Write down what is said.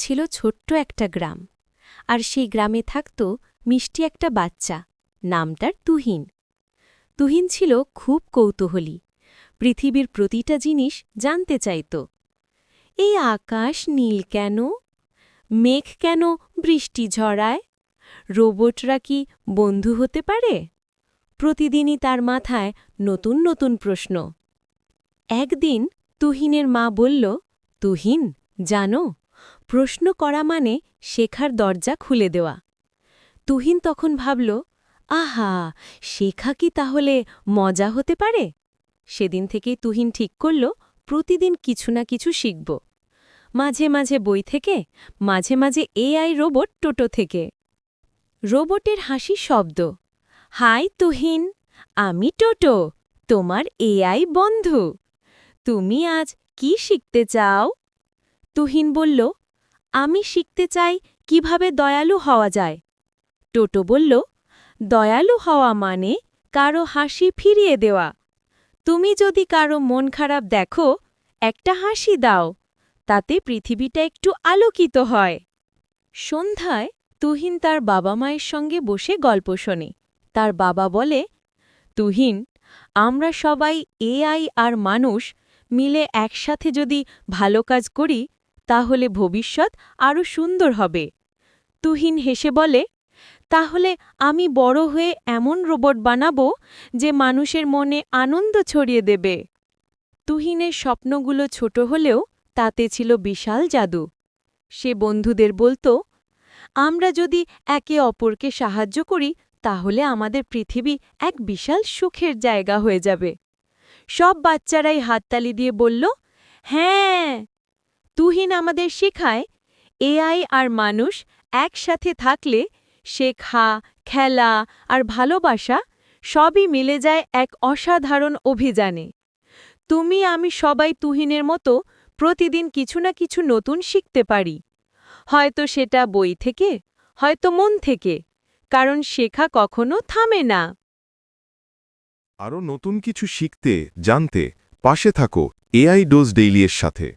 ছিল ছোট্ট একটা গ্রাম, আর সেই গ্রামে থাকত মিষ্টি একটা বাচ্চা, নাম তার তুহিন। তুহিন ছিল খুব কৌতূহলী, পৃথিবীর প্রতিটা জিনিস জানতে চাইত। এই আকাশ নীল কেন? মেঘ কেন বৃষ্টি ঝরায়? রোবটরা কি বন্ধু হতে পারে? প্রতিদিনই তার মাথায় নতুন নতুন প্রশ্ন। একদিন তুহিনের মা বলল, তুহিন, জানো, প্রশ্ন করা মানে শেখার দরজা খুলে দেওয়া। তুহিন তখন ভাবল, আহা, শেখা কি তাহলে মজা হতে পারে? সেদিন থেকেই তুহিন ঠিক করল প্রতিদিন কিছু না কিছু শিখব। মাঝে মাঝে বই থেকে, মাঝে মাঝে এআই রোবট টোটো থেকে। রোবটের হাসি শব্দ, হাই তুহিন, আমি টোটো, তোমার এআই বন্ধু। তুমি আজ কি শিখতে চাও? তুহিন বলল, আমি শিখতে চাই কিভাবে দয়ালু হওয়া যায়। টোটো বলল, দয়ালু হওয়া মানে কারো হাসি ফিরিয়ে দেওয়া। তুমি যদি কারো মন খারাপ দেখো, একটা হাসি দাও, তাতে পৃথিবীটা একটু আলোকিত হয়। সন্ধ্যায় তুহিন তার বাবা মায়ের সঙ্গে বসে গল্প শোনে। তার বাবা বলে, তুহিন, আমরা সবাই এআই আর মানুষ মিলে একসাথে যদি ভালো কাজ করি, তাহলে ভবিষ্যৎ আরও সুন্দর হবে। তুহিন হেসে বলে, তাহলে আমি বড় হয়ে এমন রোবট বানাবো যে মানুষের মনে আনন্দ ছড়িয়ে দেবে। তুহিনের স্বপ্নগুলো ছোট হলেও তাতে ছিল বিশাল জাদু। সে বন্ধুদের বলতো, আমরা যদি একে অপরকে সাহায্য করি, তাহলে আমাদের পৃথিবী এক বিশাল সুখের জায়গা হয়ে যাবে। সব বাচ্চারাই হাততালি দিয়ে বলল, হ্যাঁ। তুহিন আমাদের শেখায়, এআই আর মানুষ একসাথে থাকলে শেখা, খেলা আর ভালোবাসা সবই মিলে যায় এক অসাধারণ অভিযানে। তুমি আমি সবাই তুহিনের মতো প্রতিদিন কিছু না কিছু নতুন শিখতে পারি। হয়তো সেটা বই থেকে, হয়তো মন থেকে, কারণ শেখা কখনো থামে না। আরও নতুন কিছু শিখতে, জানতে পাশে থাকো এআই ডোজ ডেইলি এর সাথে।